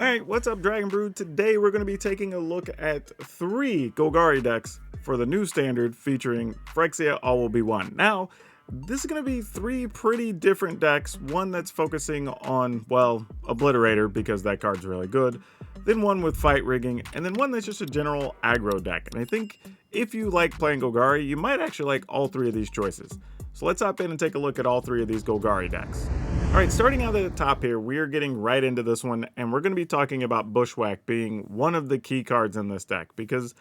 Alright, what's up Dragon Brood? Today we're going to be taking a look at 3 Golgari decks for the new standard featuring Phyrexia All Will Be One. Now, this is going to be 3 pretty different decks, one that's focusing on, well, Obliterator because that card's really good, then one with fight rigging, and then one that's just a general aggro deck. And I think if you like playing Golgari, you might actually like all 3 of these choices. So let's hop in and take a look at all 3 of these Golgari decks. Alright, starting out at the top here, we are getting right into this one, and we're going to be talking about Bushwhack being one of the key cards in this deck, because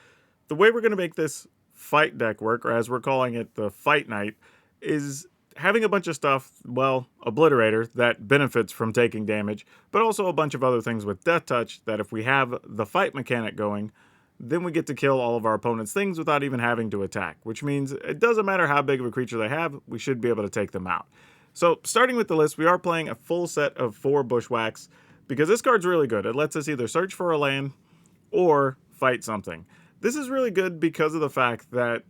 the way we're going to make this fight deck work, or as we're calling it, the Fight Knight, is having a bunch of stuff, well, Obliterator, that benefits from taking damage, but also a bunch of other things with Death Touch, that if we have the fight mechanic going, then we get to kill all of our opponent's things without even having to attack, which means it doesn't matter how big of a creature they have, we should be able to take them out. So, starting with the list, we are playing a full set of 4 Bushwhacks, because this card's really good. It lets us either search for a land, or fight something. This is really good because of the fact that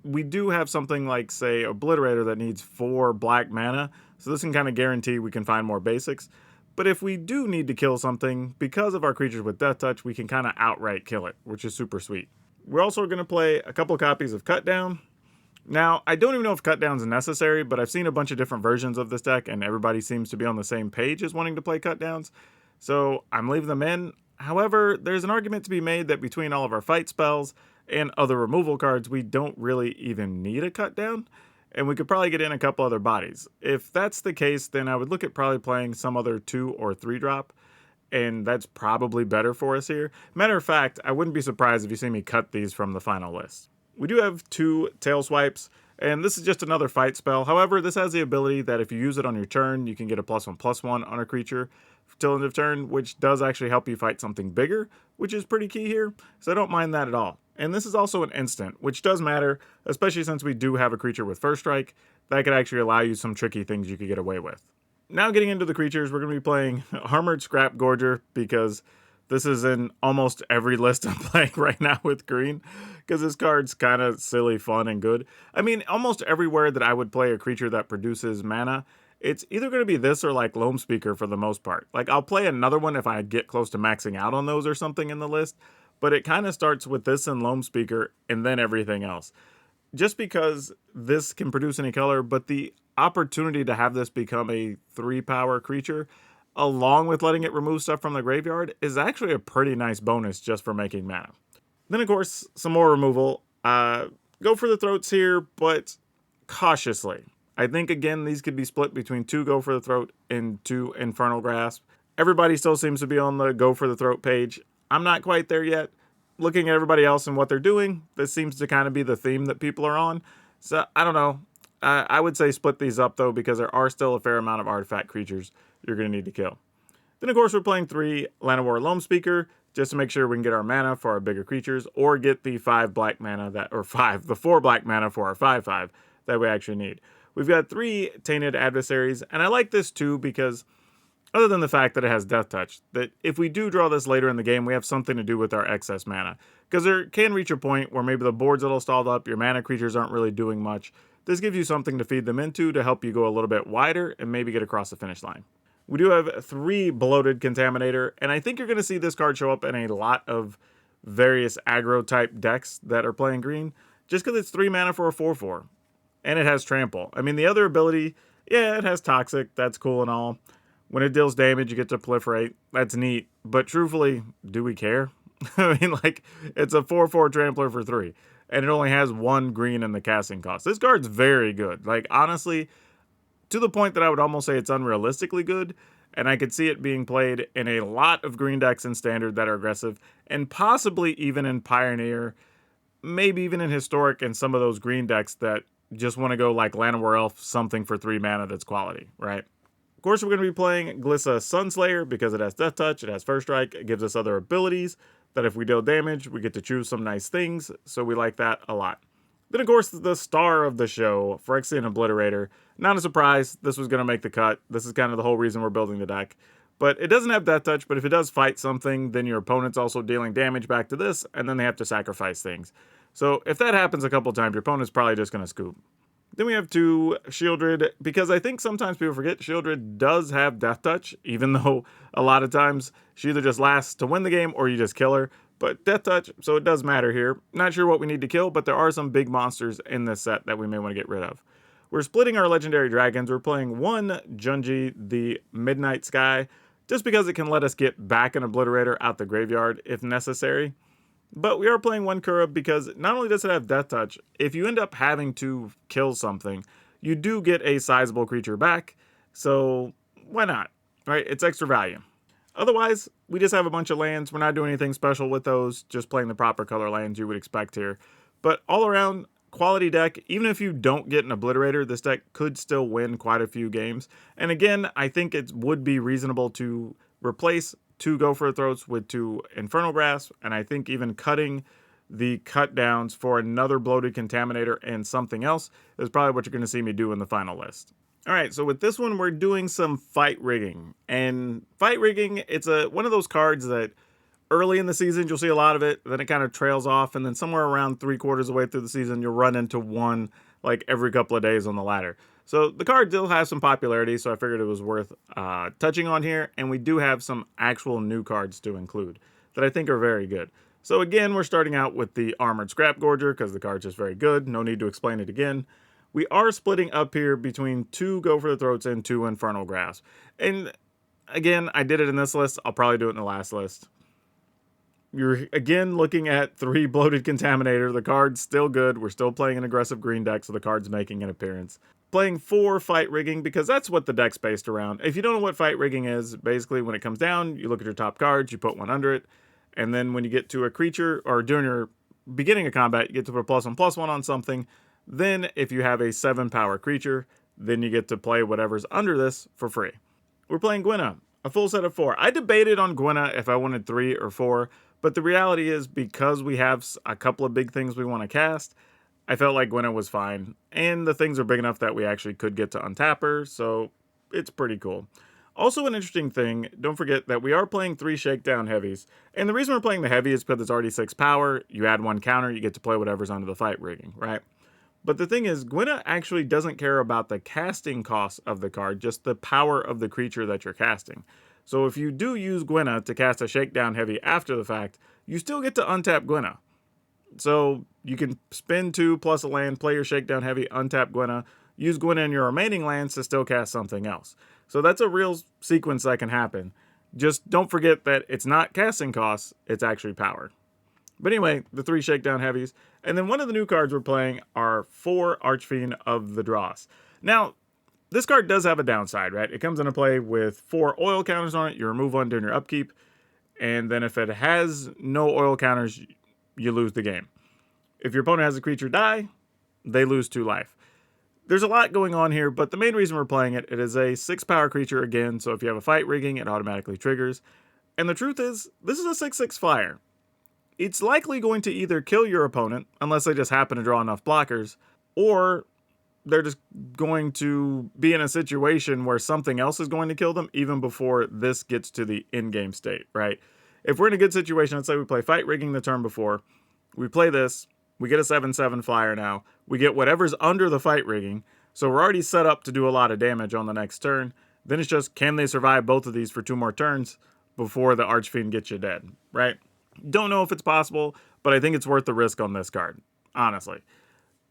we do have something like, say, Obliterator that needs 4 black mana, so this can kind of guarantee we can find more basics. But if we do need to kill something, because of our creatures with Death Touch, we can kind of outright kill it, which is super sweet. We're also going to play a couple copies of Cut Down. Now, I don't even know if Cut Down is necessary, but I've seen a bunch of different versions of this deck, and everybody seems to be on the same page as wanting to play Cut Downs, so I'm leaving them in. However, there's an argument to be made that between all of our fight spells and other removal cards, we don't really even need a Cut Down, and we could probably get in a couple other bodies. If that's the case, then I would look at probably playing some other 2 or 3 drop, and that's probably better for us here. Matter of fact, I wouldn't be surprised if you see me cut these from the final list. We do have 2 Tail Swipes, and this is just another fight spell. However, this has the ability that if you use it on your turn, you can get a +1/+1 on a creature till end of turn, which does actually help you fight something bigger, which is pretty key here, so I don't mind that at all. And this is also an instant, which does matter, especially since we do have a creature with First Strike, that could actually allow you some tricky things you could get away with. Now getting into the creatures, we're going to be playing Armored Scrap Gorger, because this is in almost every list I'm playing right now with green, because this card's kind of silly, fun, and good. I mean, almost everywhere that I would play a creature that produces mana, it's either going to be this or like Loam Speaker for the most part. Like, I'll play another one if I get close to maxing out on those or something in the list, but it kind of starts with this and Loam Speaker and then everything else. Just because this can produce any color, but the opportunity to have this become a 3-power creature, along with letting it remove stuff from the graveyard, is actually a pretty nice bonus just for making mana. Then, of course, some more removal. Go for the Throats here, but cautiously. I think, again, these could be split between 2 Go for the Throat and 2 Infernal Grasp. Everybody still seems to be on the Go for the Throat page. I'm not quite there yet. Looking at everybody else and what they're doing, this seems to kind of be the theme that people are on. So, I don't know. I would say split these up, though, because there are still a fair amount of artifact creatures you're going to need to kill. Then, of course, we're playing 3 Llanowar Loam Speaker, just to make sure we can get our mana for our bigger creatures, or get the 5 black mana the 4 black mana for our 5/5 that we actually need. We've got 3 Tainted Adversaries, and I like this too because, other than the fact that it has Death Touch, that if we do draw this later in the game, we have something to do with our excess mana. Because there can reach a point where maybe the board's a little stalled up, your mana creatures aren't really doing much. This gives you something to feed them into to help you go a little bit wider and maybe get across the finish line. We do have 3 Bloated Contaminator, and I think you're going to see this card show up in a lot of various aggro-type decks that are playing green, just because it's 3 mana for a 4/4, and it has Trample. I mean, the other ability, yeah, it has Toxic, that's cool and all. When it deals damage, you get to Proliferate, that's neat, but truthfully, do we care? I mean, like, it's a 4/4 Trampler for 3, and it only has 1 green in the casting cost. This card's very good, like, honestly, to the point that I would almost say it's unrealistically good, and I could see it being played in a lot of green decks in Standard that are aggressive, and possibly even in Pioneer, maybe even in Historic and some of those green decks that just want to go like Llanowar Elf, something for 3 mana that's quality, right? Of course, we're going to be playing Glissa Sunslayer because it has Death Touch, it has First Strike, it gives us other abilities that if we deal damage, we get to choose some nice things, so we like that a lot. Then, of course, the star of the show, Phyrexia and Obliterator. Not a surprise, this was going to make the cut. This is kind of the whole reason we're building the deck. But it doesn't have Death Touch, but if it does fight something, then your opponent's also dealing damage back to this, and then they have to sacrifice things. So if that happens a couple times, your opponent's probably just going to scoop. Then we have 2 Shieldred, because I think sometimes people forget Shieldred does have Death Touch, even though a lot of times she either just lasts to win the game or you just kill her. But Death Touch, so it does matter here. Not sure what we need to kill, but there are some big monsters in this set that we may want to get rid of. We're splitting our legendary dragons. We're playing 1 Junji, the Midnight Sky, just because it can let us get back an Obliterator out the graveyard if necessary. But we are playing 1 Kura because not only does it have Death Touch, if you end up having to kill something, you do get a sizable creature back, so why not, right? It's extra value. Otherwise, we just have a bunch of lands. We're not doing anything special with those, just playing the proper color lands you would expect here. But all around, quality deck. Even if you don't get an Obliterator, this deck could still win quite a few games. And again, I think it would be reasonable to replace 2 Go for the Throats with 2 Infernal Grasp, and I think even cutting the cut downs for another Bloated Contaminator and something else is probably what you're going to see me do in the final list. Alright, so with this one, we're doing some Fight Rigging. And Fight Rigging, it's one of those cards that early in the season, you'll see a lot of it, then it kind of trails off, and then somewhere around 3/4 of the way through the season, you'll run into one like every couple of days on the ladder. So the card still has some popularity, so I figured it was worth touching on here, and we do have some actual new cards to include that I think are very good. So again, we're starting out with the Armored Scrap Gorger, because the card's just very good, no need to explain it again. We are splitting up here between 2 Go for the Throats and 2 Infernal Grasp. And again, I did it in this list, I'll probably do it in the last list. You're again looking at 3 Bloated Contaminator. The card's still good. We're still playing an aggressive green deck, so the card's making an appearance. Playing 4 Fight Rigging, because that's what the deck's based around. If you don't know what Fight Rigging is, basically when it comes down, you look at your top cards, you put 1 under it, and then when you get to a creature, or during your beginning of combat, you get to put +1/+1 on something. Then if you have a 7 power creature, then you get to play whatever's under this for free. We're playing Gwenna, a full set of 4. I debated on Gwenna if I wanted 3 or 4, but the reality is, because we have a couple of big things we want to cast, I felt like Gwenna was fine. And the things are big enough that we actually could get to untap her, so it's pretty cool. Also an interesting thing, don't forget that we are playing 3 Shakedown Heavies. And the reason we're playing the Heavy is because it's already 6 power, you add 1 counter, you get to play whatever's under the Fight Rigging, right? But the thing is, Gwenna actually doesn't care about the casting cost of the card, just the power of the creature that you're casting. So if you do use Gwenna to cast a Shakedown Heavy after the fact, you still get to untap Gwenna. So you can spend 2 plus a land, play your Shakedown Heavy, untap Gwenna, use Gwenna in your remaining lands to still cast something else. So that's a real sequence that can happen. Just don't forget that it's not casting costs, it's actually power. But anyway, the 3 Shakedown Heavies. And then one of the new cards we're playing are 4 Archfiend of the Dross. Now, this card does have a downside, right? It comes into play with 4 oil counters on it. You remove 1 during your upkeep. And then if it has no oil counters, you lose the game. If your opponent has a creature die, they lose 2 life. There's a lot going on here, but the main reason we're playing it is a 6 power creature again. So if you have a Fight Rigging, it automatically triggers. And the truth is, this is a 6/6 flyer. It's likely going to either kill your opponent, unless they just happen to draw enough blockers, or they're just going to be in a situation where something else is going to kill them even before this gets to the in-game state, right? If we're in a good situation, let's say we play Fight Rigging the turn before, we play this, we get a 7/7 flyer now, we get whatever's under the Fight Rigging, so we're already set up to do a lot of damage on the next turn. Then it's just, can they survive both of these for 2 more turns before the Archfiend gets you dead, right? Don't know if it's possible, but I think it's worth the risk on this card, honestly.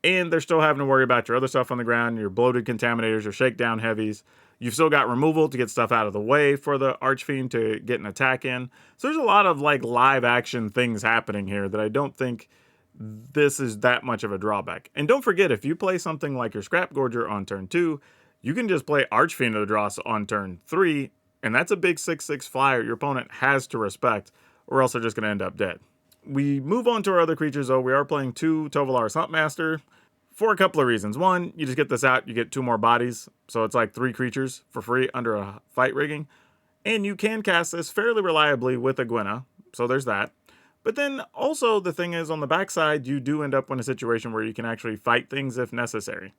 And they're still having to worry about your other stuff on the ground, your Bloated Contaminators, your Shakedown Heavies. You've still got removal to get stuff out of the way for the Archfiend to get an attack in. So there's a lot of like live action things happening here that I don't think this is that much of a drawback. And don't forget, if you play something like your Scrap Gorger on turn 2, you can just play Archfiend of the Dross on turn 3, and that's a big 6/6 flyer your opponent has to respect, or else they're just going to end up dead. We move on to our other creatures, though. We are playing 2 Tovalar's Huntmaster for a couple of reasons. One, you just get this out, you get 2 more bodies, so it's like 3 creatures for free under a Fight Rigging. And you can cast this fairly reliably with a Gwenna, so there's that. But then also the thing is, on the backside, you do end up in a situation where you can actually fight things if necessary.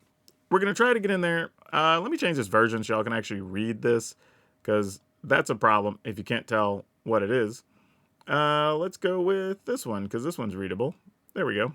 We're going to try to get in there. Let me change this version so y'all can actually read this, because that's a problem if you can't tell what it is. Let's go with this one, because this one's readable. There we go.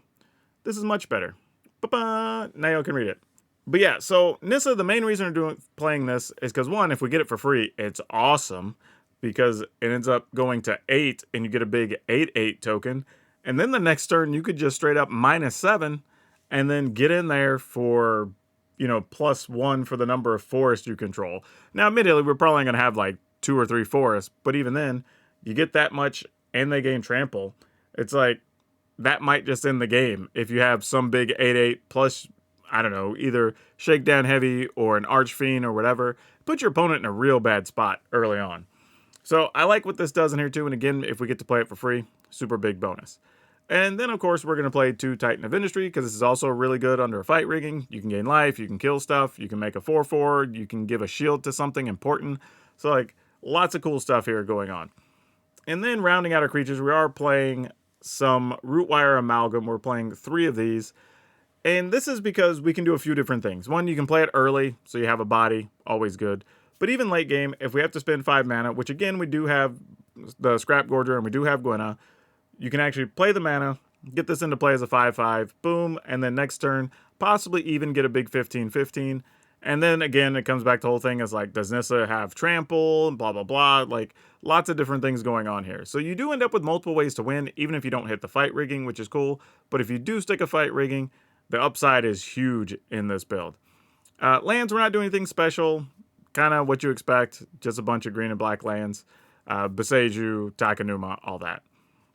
This is much better. Ba-ba! Now y'all can read it. But yeah, so Nissa, the main reason we're playing this is because one, if we get it for free, it's awesome because it ends up going to 8 and you get a big 8/8 token. And then the next turn, you could just straight up -7 and then get in there for, +1 for the number of forests you control. Now, admittedly, we're probably going to have like 2 or 3 forests, but even then, you get that much and they gain trample. It's like that might just end the game if you have some big 8/8 plus, I don't know, either Shakedown Heavy or an Archfiend or whatever. Put your opponent in a real bad spot early on. So I like what this does in here too. And again, if we get to play it for free, super big bonus. And then, of course, we're going to play 2 Titan of Industry because this is also really good under a fight rigging. You can gain life, you can kill stuff, you can make a 4/4, you can give a shield to something important. So, like, lots of cool stuff here going on. And then rounding out our creatures, we are playing some Rootwire Amalgam. We're playing 3 of these. And this is because we can do a few different things. One, you can play it early, so you have a body, always good. But even late game, if we have to spend 5 mana, which again, we do have the Scrap Gorger and we do have Gwenna, you can actually play the mana, get this into play as a 5/5, boom, and then next turn, possibly even get a big 15/15. And then again, it comes back to the whole thing as like, does Nissa have trample, blah, blah, blah. Like, lots of different things going on here. So you do end up with multiple ways to win, even if you don't hit the fight rigging, which is cool. But if you do stick a fight rigging, the upside is huge in this build. Lands, we're not doing anything special. Kind of what you expect, just a bunch of green and black lands. Boseiju, Takenuma, all that.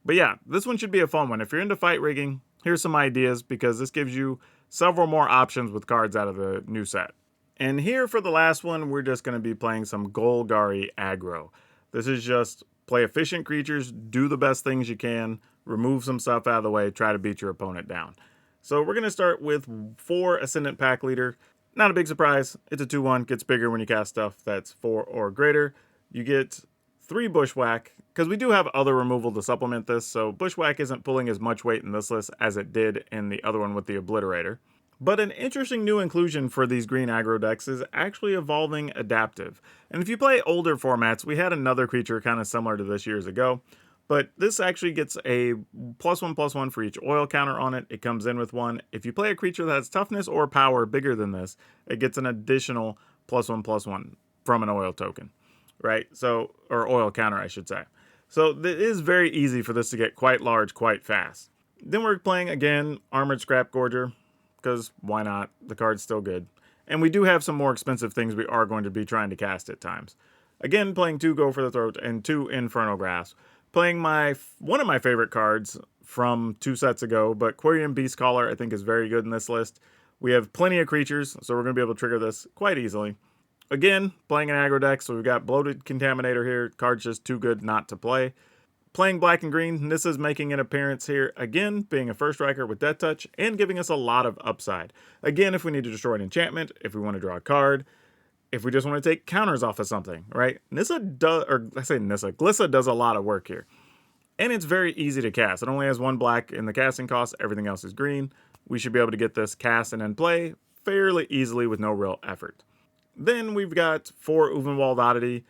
But yeah, this one should be a fun one. If you're into fight rigging, here's some ideas because this gives you several more options with cards out of the new set. And here for the last one, we're just going to be playing some Golgari Aggro. This is just play efficient creatures, do the best things you can, remove some stuff out of the way, try to beat your opponent down. So we're going to start with 4 Ascendant Pack Leader. Not a big surprise. It's a 2/1, gets bigger when you cast stuff that's 4 or greater. You get 3 Bushwhack, because we do have other removal to supplement this, so Bushwhack isn't pulling as much weight in this list as it did in the other one with the Obliterator. But an interesting new inclusion for these green aggro decks is actually evolving Adaptive. And if you play older formats, we had another creature kind of similar to this years ago, but this actually gets a +1/+1 for each oil counter on it. It comes in with 1. If you play a creature that has toughness or power bigger than this, it gets an additional +1/+1 from an oil token. Right? So, or oil counter, I should say. So it is very easy for this to get quite large, quite fast. Then we're playing, again, Armored Scrap Gorger, because why not? The card's still good. And we do have some more expensive things we are going to be trying to cast at times. Again, playing 2 Go for the Throat and 2 Infernal Grasp. Playing one of my favorite cards from 2 sets ago, but Quirion Beastcaller I think is very good in this list. We have plenty of creatures, so we're going to be able to trigger this quite easily. Again, playing an aggro deck, so we've got Bloated Contaminator here. Card's just too good not to play. Playing black and green, Nissa's making an appearance here, again, being a first striker with Death Touch, and giving us a lot of upside. Again, if we need to destroy an enchantment, if we want to draw a card, if we just want to take counters off of something, right? Glissa does a lot of work here. And it's very easy to cast. It only has 1 black in the casting cost, everything else is green. We should be able to get this cast and then play fairly easily with no real effort. Then we've got 4 Uvenwald Oddity.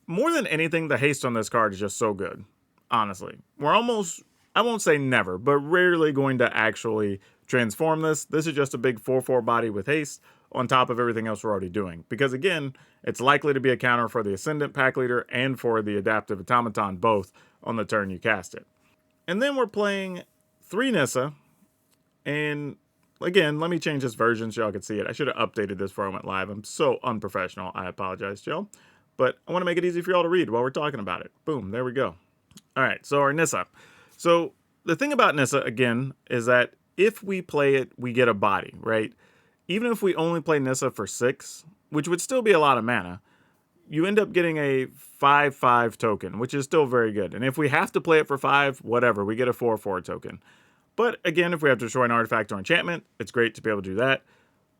More than anything, the haste on this card is just so good, honestly. We're almost, I won't say never, but rarely going to actually transform this. This is just a big 4/4 body with haste on top of everything else we're already doing. Because again, it's likely to be a counter for the Ascendant Pack Leader and for the Adaptive Automaton, both on the turn you cast it. And then we're playing 3 Nissa, and again, let me change this version so y'all can see it. I should have updated this before I went live. I'm so unprofessional. I apologize, y'all. But I want to make it easy for y'all to read while we're talking about it. Boom, there we go. All right, so our Nissa. So the thing about Nissa, again, is that if we play it, we get a body, right? Even if we only play Nissa for 6, which would still be a lot of mana, you end up getting a 5/5 token, which is still very good. And if we have to play it for 5, whatever, we get a 4/4 token. But again, if we have to destroy an artifact or enchantment, it's great to be able to do that.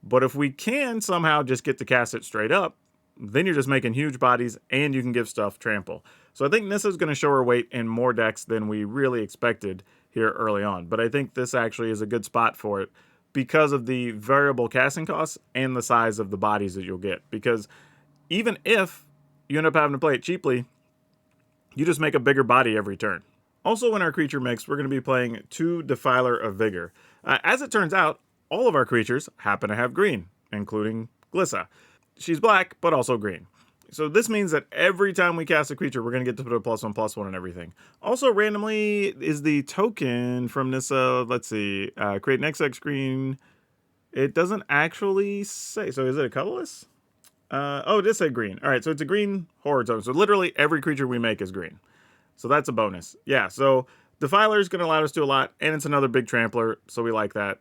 But if we can somehow just get to cast it straight up, then you're just making huge bodies and you can give stuff trample. So I think Nissa's going to show her weight in more decks than we really expected here early on. But I think this actually is a good spot for it because of the variable casting costs and the size of the bodies that you'll get. Because even if you end up having to play it cheaply, you just make a bigger body every turn. Also, in our creature mix, we're going to be playing 2 Defiler of Vigor. As it turns out, all of our creatures happen to have green. including Glissa. She's black, but also green. So this means that every time we cast a creature, we're going to get to put a +1/+1 and everything. Also, randomly is the token from this, let's see, create an XX green. It doesn't actually say. So is it a colorless? Oh, it does say green. All right, so it's a green horror token. So literally every creature we make is green. So that's a bonus. Yeah, so Defiler is going to allow us to do a lot, and it's another big trampler, so we like that.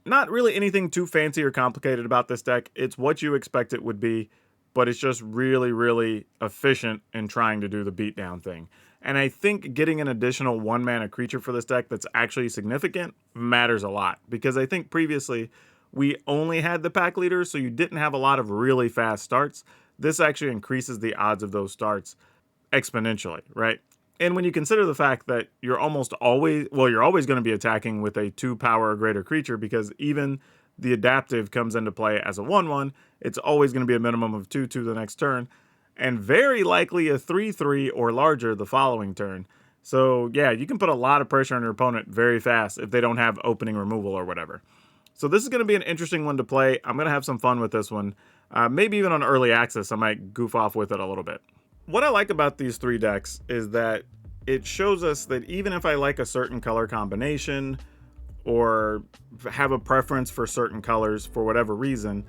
Not really anything too fancy or complicated about this deck. It's what you expect it would be, but it's just really, really efficient in trying to do the beatdown thing. And I think getting an additional 1-mana creature for this deck that's actually significant matters a lot, because I think previously we only had the pack leader, so you didn't have a lot of really fast starts. This actually increases the odds of those starts exponentially, right? And when you consider the fact that you're almost always, well, you're always going to be attacking with a 2 power or greater creature, because even the adaptive comes into play as a 1/1, it's always going to be a minimum of 2/2 the next turn, and very likely a 3/3 or larger the following turn. So yeah, you can put a lot of pressure on your opponent very fast if they don't have opening removal or whatever. So this is going to be an interesting one to play. I'm going to have some fun with this one. Maybe even on early access, I might goof off with it a little bit. What I like about these 3 decks is that it shows us that even if I like a certain color combination or have a preference for certain colors for whatever reason,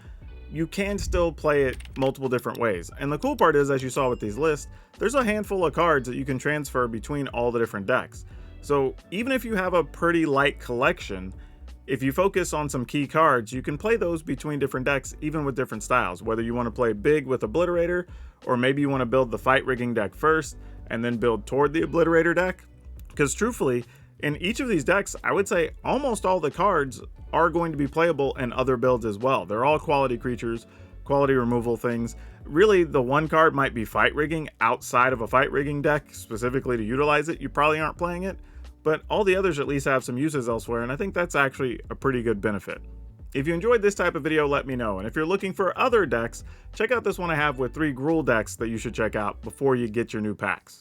you can still play it multiple different ways. And the cool part is, as you saw with these lists, there's a handful of cards that you can transfer between all the different decks. So even if you have a pretty light collection, if you focus on some key cards, you can play those between different decks, even with different styles. Whether you want to play big with Obliterator, or maybe you want to build the fight rigging deck first and then build toward the Obliterator deck. Because truthfully, in each of these decks, I would say almost all the cards are going to be playable in other builds as well. They're all quality creatures, quality removal things. Really, the one card might be fight rigging outside of a fight rigging deck, specifically to utilize it. You probably aren't playing it, but all the others at least have some uses elsewhere, and I think that's actually a pretty good benefit. If you enjoyed this type of video, let me know. And if you're looking for other decks, check out this one I have with 3 Gruul decks that you should check out before you get your new packs.